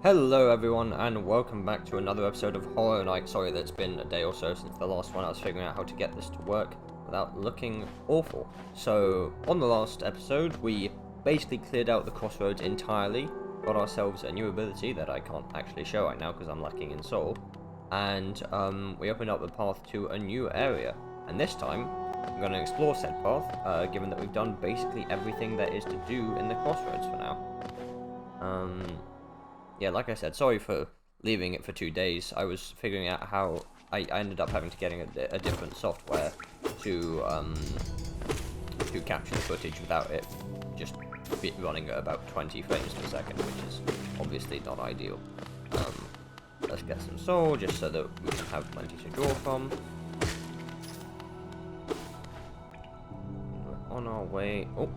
Hello everyone and welcome back to another episode of Hollow Knight. Sorry that it's been a day or so since the last one. I was figuring out how to get this to work without looking awful. So on the last episode we basically cleared out the crossroads entirely, got ourselves a new ability that I can't actually show right now because I'm lacking in soul, and we opened up the path to a new area. And this time I'm going to explore said path, given that we've done basically everything there is to do in the crossroads for now. Yeah, like I said, sorry for leaving it for 2 days. I was figuring out how I ended up having to getting a different software to capture the footage without it just running at about 20 frames per second, which is obviously not ideal. Let's get some soul just so that we can have plenty to draw from. We're on our way. Oh.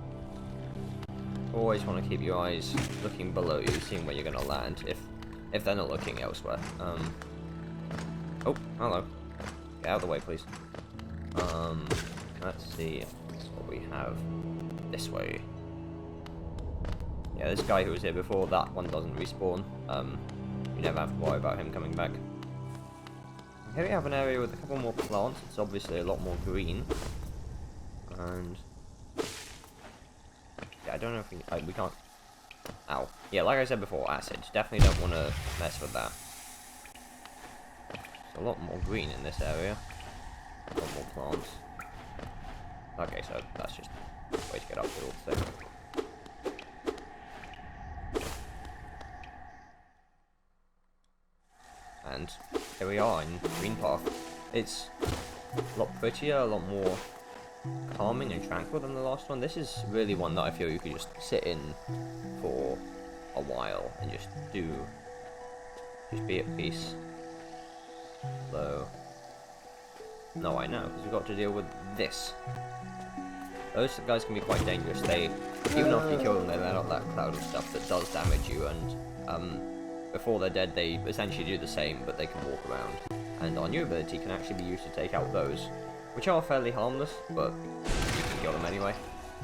Always want to keep your eyes looking below you, seeing where you're going to land, if they're not looking elsewhere. Oh, hello. Get out of the way, please. Let's see what we have this way. Yeah, this guy who was here before, that one doesn't respawn. You never have to worry about him coming back. Here we have an area with a couple more plants. It's obviously a lot more green. And I don't know if we can't. Ow. Yeah, like I said before, acid. Definitely don't want to mess with that. There's a lot more green in this area. A lot more plants. Okay, so that's just a way to get up the old thing. And here we are in Green Path. It's a lot prettier, a lot more calming and tranquil than the last one. This is really one that I feel you could just sit in for a while and just be at peace. So, no, I know, because we've got to deal with this. Those guys can be quite dangerous. They, even after you kill them, they let out that cloud of stuff that does damage you, and before they're dead, they essentially do the same, but they can walk around. And our new ability can actually be used to take out those, which are fairly harmless, but you can kill them anyway,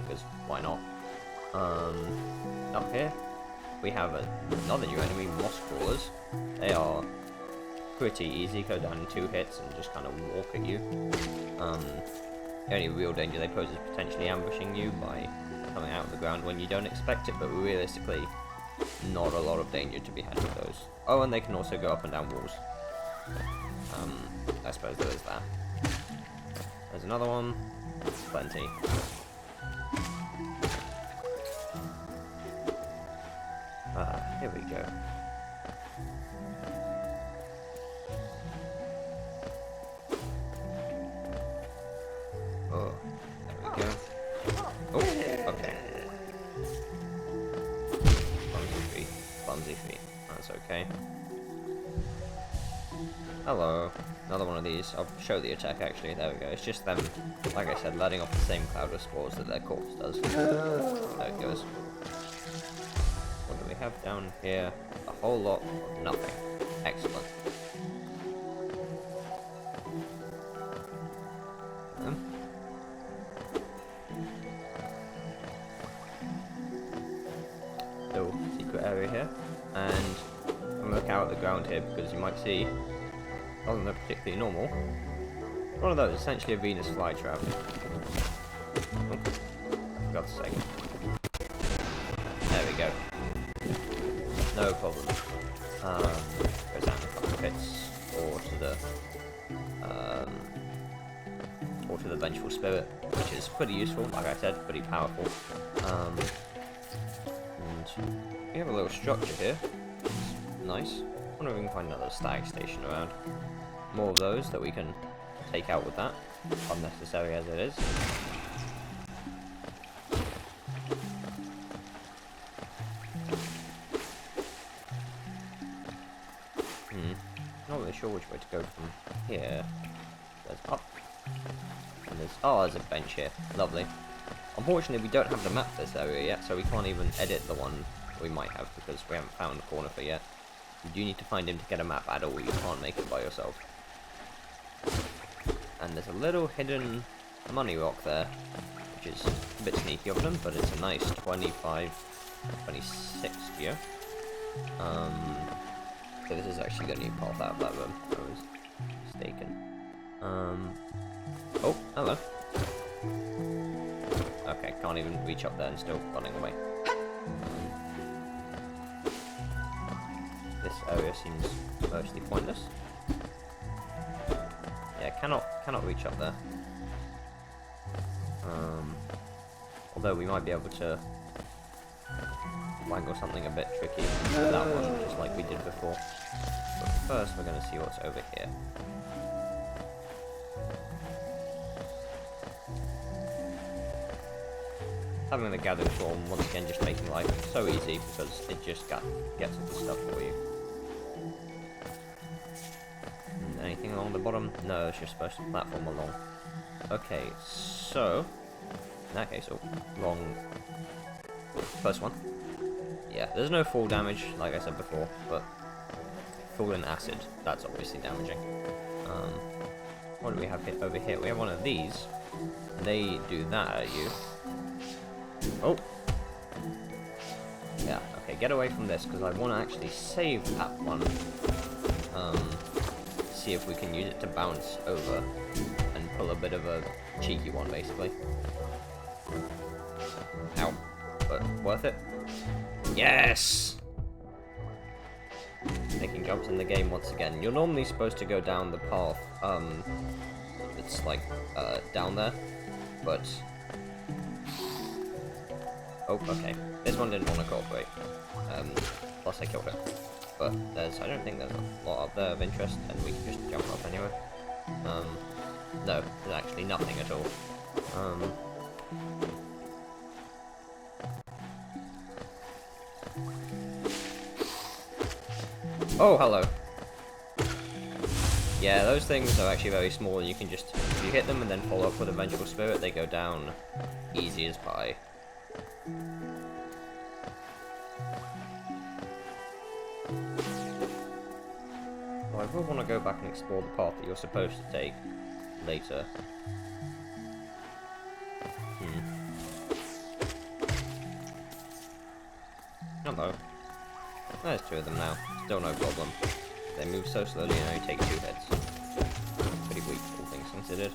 because why not? Up here, we have another new enemy, Moss Crawlers. They are pretty easy, go down in 2 hits and just kind of walk at you. The only real danger they pose is potentially ambushing you by coming out of the ground when you don't expect it, but realistically, not a lot of danger to be had with those. Oh, and they can also go up and down walls. I suppose there is that. There's another one. Plenty. Here we go. Oh, there we go. Oh, okay. Clumsy feet. That's okay. Hello. Another one of these. I'll show the attack actually. There we go. It's just them, like I said, letting off the same cloud of spores that their corpse does. There it goes. What do we have down here? A whole lot of nothing. Excellent. Little secret area here. And I'm going to look out at the ground here because you might see, other than they're particularly normal, one of those, essentially a Venus flytrap. Oh, for God's sake. There we go. No problem. Goes down a couple of hits, or to the Vengeful Spirit, which is pretty useful, like I said, pretty powerful. And we have a little structure here. It's nice. I wonder if we can find another stag station around. More of those that we can take out with that, unnecessary as it is. Not really sure which way to go from here. There's up. And there's a bench here. Lovely. Unfortunately, we don't have the map for this area yet, so we can't even edit the one we might have because we haven't found the corner for yet. You do need to find him to get a map at all. You can't make it by yourself. And there's a little hidden money rock there, which is a bit sneaky of them, but it's a nice 25, 26 gear. So this is actually going to be a path out of that room. I was mistaken. Oh, hello. Okay, can't even reach up there and still running away. This area seems mostly pointless. Yeah, cannot reach up there. Although we might be able to wangle something a bit tricky with that one, just like we did before. But first, we're going to see what's over here. Having the gathering storm once again just making life so easy because it just gets all the stuff for you. Anything along the bottom? No, it's just supposed to platform along. Okay, so in that case, wrong. First one. Yeah, there's no fall damage, like I said before, but fall and acid, that's obviously damaging. What do we have over here? We have one of these. They do that at you. Oh! Yeah, okay, get away from this, because I want to actually save that one. See if we can use it to bounce over and pull a bit of a cheeky one, basically. Ow. But worth it? Yes! Making jumps in the game once again. You're normally supposed to go down the path, it's like, down there, but... Oh, okay. This one didn't want to cooperate. Plus I killed it. But I don't think there's a lot up there of interest, and we can just jump up anyway. No, there's actually nothing at all. Oh, hello. Yeah, those things are actually very small, and you can just, if you hit them and then follow up with a Vengeful Spirit, they go down easy as pie. Well, I will want to go back and explore the path that you're supposed to take later. Hello. There's two of them now. Still no problem. They move so slowly and only take 2 hits. Pretty weak, all things considered.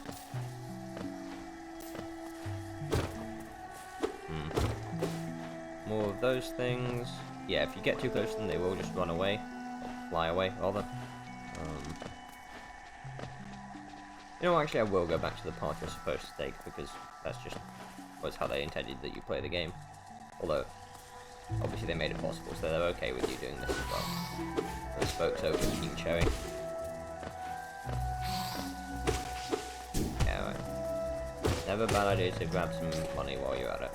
More of those things. Yeah, if you get too close to them, they will just run away. Or fly away, rather. You know, actually, I will go back to the path you're supposed to take, because that's just was how they intended that you play the game. Although, obviously they made it possible, so they're okay with you doing this as well. Those folks over eating cherry. Yeah, right. Never a bad idea to grab some money while you're at it.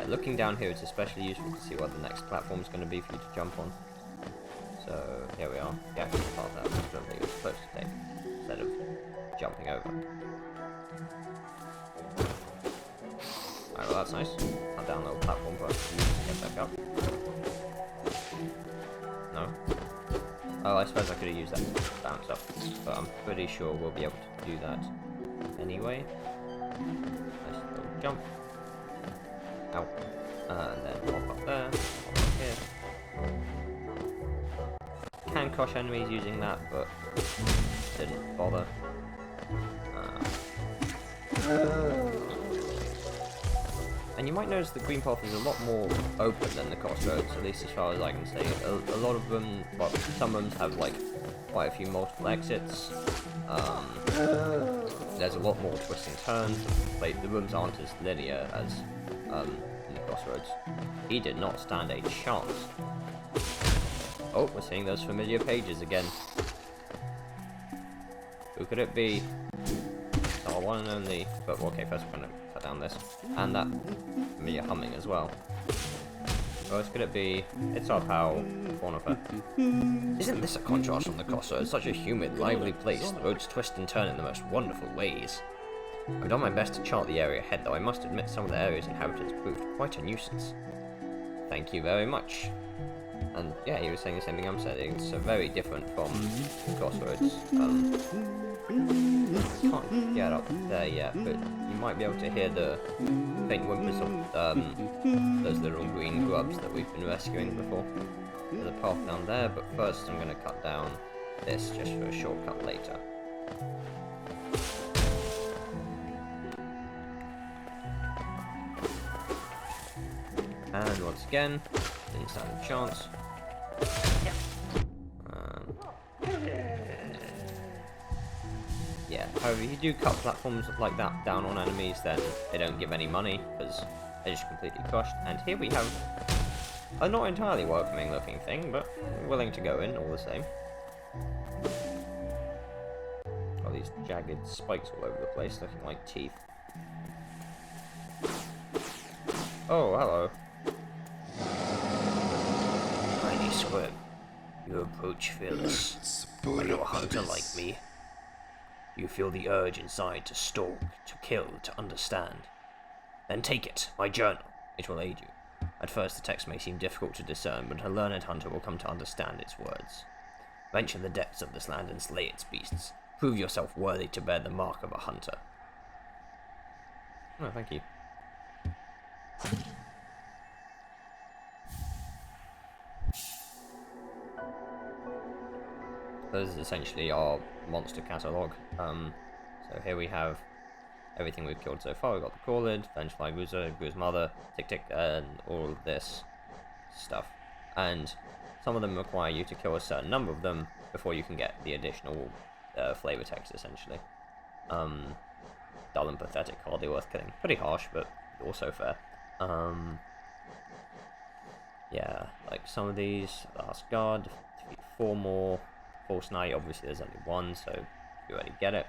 Looking down here, it's especially useful to see what the next platform is going to be for you to jump on. So, here we are. The actual path that you're supposed to take, instead of jumping over. Alright, well that's nice. I'll download a platform for us to use to get back up. No? Oh, I suppose I could have used that to bounce up, but I'm pretty sure we'll be able to do that anyway. Nice little jump. Ow. And then hop up there, hop up here. Can crush enemies using that, but didn't bother. And you might notice the green path is a lot more open than the crossroads, at least as far as I can see. A lot of them, well, some rooms have like quite a few multiple exits. There's a lot more twists and turns. Like, the rooms aren't as linear as in the crossroads. He did not stand a chance. Oh, we're seeing those familiar pages again. Who could it be? Our one and only. But okay, first we're gonna cut down this and that familiar humming as well. Who else could it be? It's our pal, Cornifer. Isn't this a contrast from the crossroads? Such a humid, lively place. The roads twist and turn in the most wonderful ways. I've done my best to chart the area ahead, though I must admit some of the area's inhabitants proved quite a nuisance. Thank you very much. And yeah, he was saying the same thing I'm saying. It's very different from Crossroads. Can't get up there yet, but you might be able to hear the faint whimpers of those little green grubs that we've been rescuing before. There's a path down there, but first I'm going to cut down this just for a shortcut later. And once again, didn't stand a chance. Yeah, however, if you do cut platforms like that down on enemies, then they don't give any money, because they're just completely crushed. And here we have a not entirely welcoming looking thing, but willing to go in all the same. Got these jagged spikes all over the place, looking like teeth. Oh, hello. Tiny Squib, you approach fearless. Are you a hunter like me? You feel the urge inside to stalk, to kill, to understand. Then take it, my journal. It will aid you. At first the text may seem difficult to discern, but a learned hunter will come to understand its words. Venture the depths of this land and slay its beasts. Prove yourself worthy to bear the mark of a hunter. Oh, thank you. This is essentially our monster catalogue. So here we have everything we've killed so far. We've got the Corlid, Vengefly Guza, Guza's mother, Tick Tick, and all of this stuff. And some of them require you to kill a certain number of them before you can get the additional flavor text, essentially. Dull and pathetic, hardly worth killing. Pretty harsh, but also fair. Yeah, like some of these, Last Guard, defeat 4 more. False Knight, obviously there's only 1, so you already get it.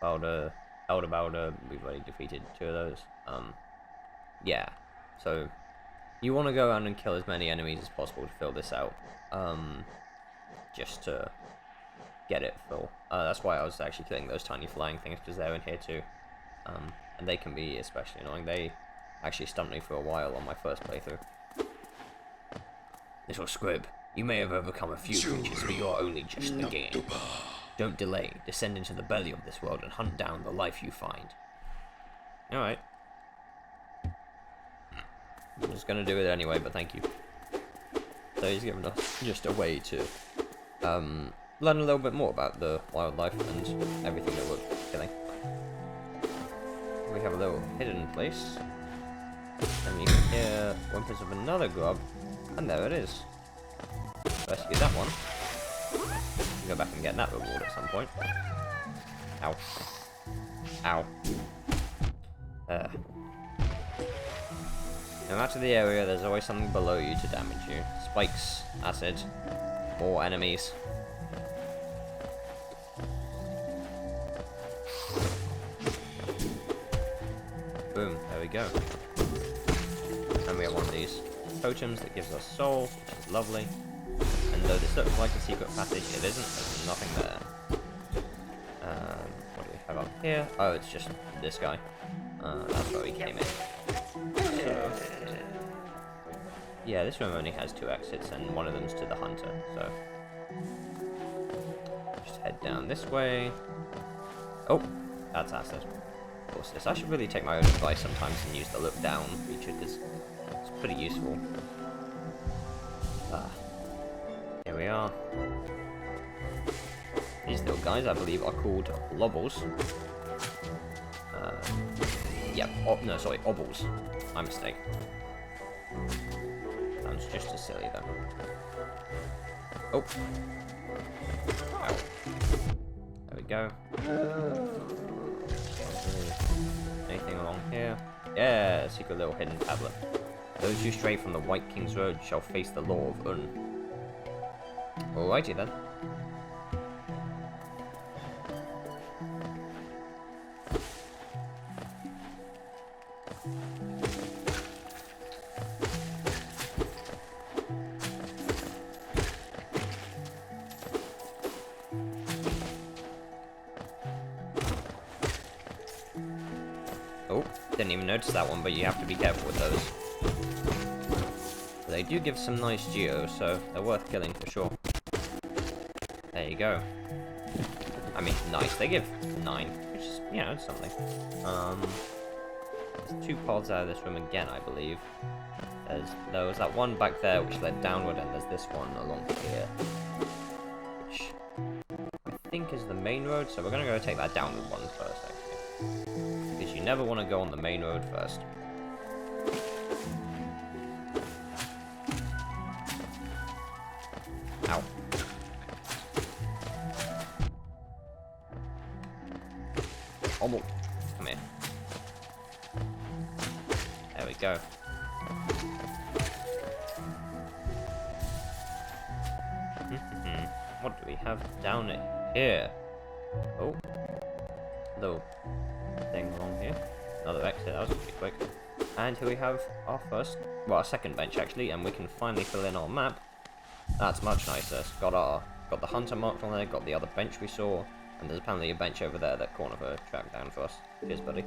Elder Balder, we've already defeated 2 of those. Yeah, so you want to go around and kill as many enemies as possible to fill this out, just to get it full. That's why I was actually killing those tiny flying things, because they're in here too, and they can be especially annoying. They actually stumped me for a while on my first playthrough. Little Squib, you may have overcome a few creatures, but you are only just beginning. Don't delay, descend into the belly of this world and hunt down the life you find. Alright. I'm just gonna do it anyway, but thank you. So he's given us just a way to learn a little bit more about the wildlife and everything that we're killing. We have a little hidden place. And you can hear whimpers of another grub, and there it is. Rescue that one. Go back and get that reward at some point. Ow. Ow. There. No matter the area, there's always something below you to damage you. Spikes, acid, more enemies. Boom, there we go. And we have one of these totems that gives us souls, which is lovely. And though this looks like a secret passage, it isn't. There's nothing there. What do we have up here? Oh, it's just this guy. That's where we came in. So, yeah, this room only has 2 exits, and one of them's to the hunter. So just head down this way. Oh, that's acid. Of course, this. I should really take my own advice sometimes and use the look down feature, because it's pretty useful. Here we are. These little guys, I believe, are called Lobbles. Yep. No, sorry, Obbles. My mistake. Sounds just as silly, though. Oh. Ow. There we go. Anything along here? Yeah, secret little hidden tablet. Those who stray from the White King's Road shall face the law of Un. Alrighty then. Oh, didn't even notice that one, but you have to be careful with those. they do give some nice geo, so they're worth killing for sure. There you go. I mean, nice. They give 9, which is, you know, it's something. There's 2 pods out of this room again, I believe. There was that one back there which led downward, and there's this one along here, which I think is the main road, so we're going to go take that downward one first, actually. Because you never want to go on the main road first. Ow. Almost. Come here. There we go. What do we have down here? Oh. Little thing along here. Another exit, that was pretty quick. And here we have our our second bench actually, and we can finally fill in our map. That's much nicer. It's got the hunter marked on there, got the other bench we saw, and there's apparently a bench over there that Cornifer tracked down for us. Cheers, buddy.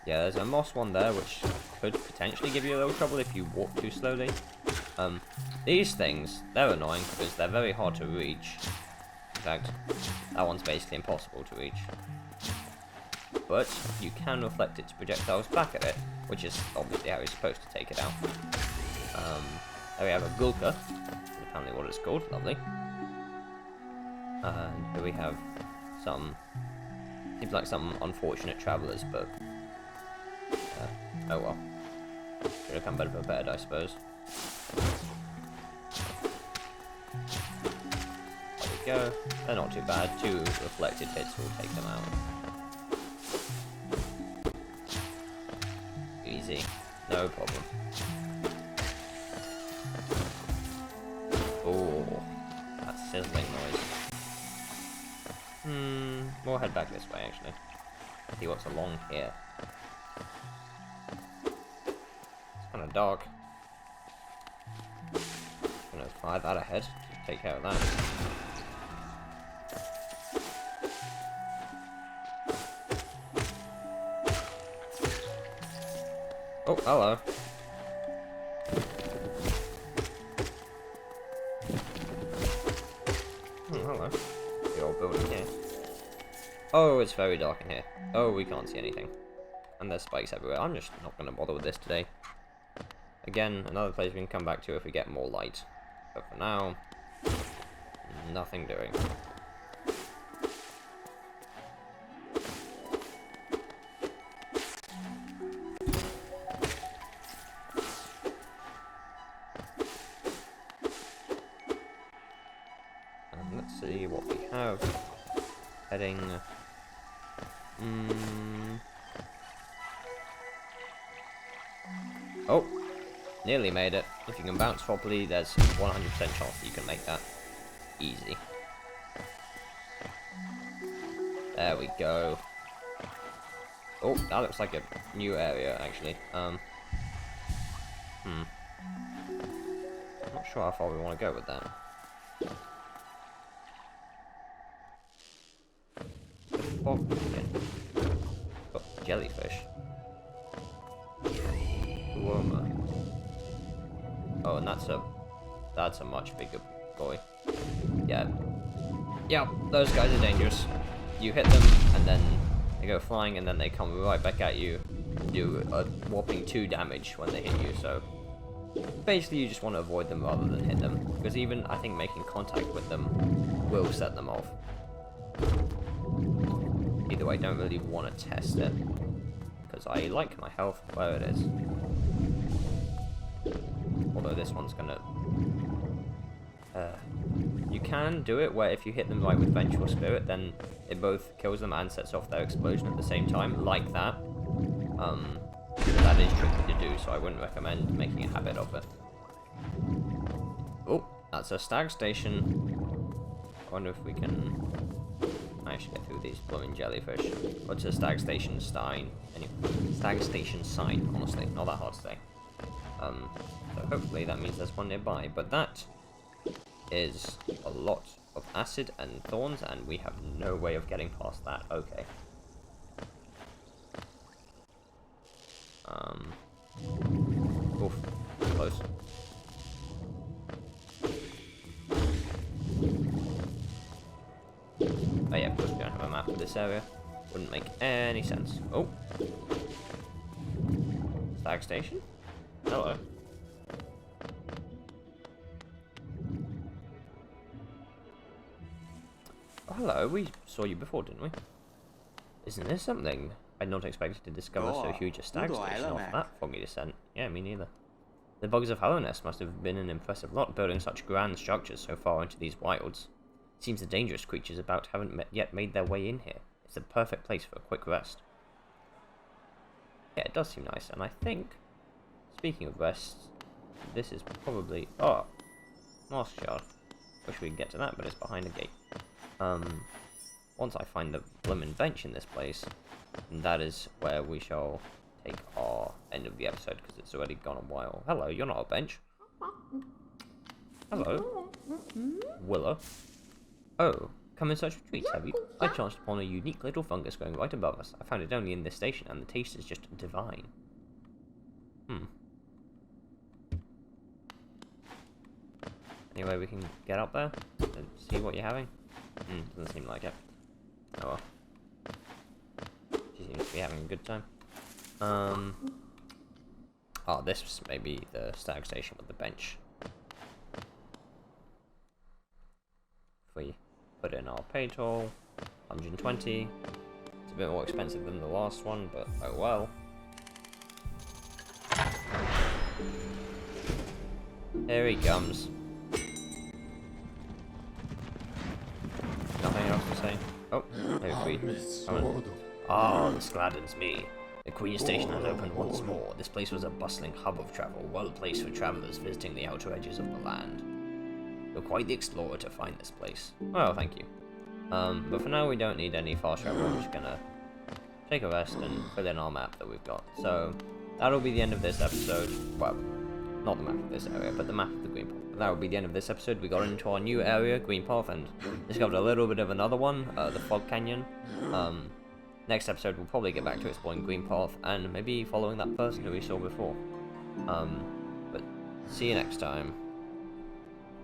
Yeah, there's a moss one there, which could potentially give you a little trouble if you walk too slowly. These things, they're annoying because they're very hard to reach. In fact, that one's basically impossible to reach. But you can reflect its projectiles back at it, which is obviously how you're supposed to take it out. There we have a Gulka, apparently what it's called, lovely. And here we have seems like some unfortunate travellers, but oh well. Should have come better prepared, I suppose. There we go. They're not too bad. 2 reflected hits will take them out. Easy. No problem. Oh, that sizzling noise. We'll head back this way, actually. See what's along here. It's kind of dark. I'm gonna fire that ahead to take care of that. Oh, hello. Oh, hello. The old building here. Oh, it's very dark in here. Oh, we can't see anything. And there's spikes everywhere. I'm just not going to bother with this today. Again, another place we can come back to if we get more light. But for now, nothing doing. Let's see what we have. Heading. Oh, nearly made it. If you can bounce properly, there's 100% chance you can make that. Easy. There we go. Oh, that looks like a new area, actually. I'm not sure how far we want to go with that. Oh, jellyfish. Wormer. Oh, and that's a much bigger boy. Yeah. Yeah, those guys are dangerous. You hit them, and then they go flying, and then they come right back at you. Do a whopping 2 damage when they hit you, so basically you just want to avoid them rather than hit them. Because even, I think, making contact with them will set them off. Either way, I don't really want to test it, because I like my health where it is. Although this one's gonna... you can do it where if you hit them right with Vengeful Spirit, then it both kills them and sets off their explosion at the same time, like that. That is tricky to do, so I wouldn't recommend making a habit of it. Oh, that's a stag station. I wonder if we can... I should get through these blooming jellyfish. What's a stag station sign? Anyway, stag station sign, honestly, not that hard to say. So hopefully that means there's one nearby, but that is a lot of acid and thorns, and we have no way of getting past that. Okay. Oof, close. Oh yeah, of course we don't have a map of this area. Wouldn't make any sense. Oh. Stag station? Hello. Oh, hello, we saw you before, didn't we? Isn't this something? I'd not expected to discover so huge a stag station off that foggy descent. Yeah, me neither. The bugs of Hallownest must have been an impressive lot, building such grand structures so far into these wilds. It seems the dangerous creatures about haven't yet made their way in here. It's the perfect place for a quick rest. Yeah, it does seem nice, and I think, speaking of rests, this is probably... Oh! Mask shard. Wish we could get to that, but it's behind a gate. Once I find the bloomin' bench in this place, that is where we shall take our end of the episode, because it's already gone a while. Hello, you're not a bench. Hello. Willow. Oh, come in search for treats, have you? I chanced upon a unique little fungus growing right above us. I found it only in this station, and the taste is just divine. Any way we can get up there and see what you're having? Doesn't seem like it. Oh well. She seems to be having a good time. Oh, this may be the stag station with the bench. If we put in our pay toll, 120. It's a bit more expensive than the last one, but oh well. Here he comes. Nothing else to say. Oh, maybe we... Ah, this gladdens me. The Queen Station has opened once more. This place was a bustling hub of travel, well placed for travellers visiting the outer edges of the land. You're quite the explorer to find this place. Well, thank you. But for now we don't need any fast travel. We're just gonna take a rest and fill in our map that we've got. So, that'll be the end of this episode. Well, not the map of this area, but the map of the Green Path. But that will be the end of this episode. We got into our new area, Green Path, and discovered a little bit of another one, the Fog Canyon. Next episode we'll probably get back to exploring Green Path and maybe following that person who we saw before. But see you next time.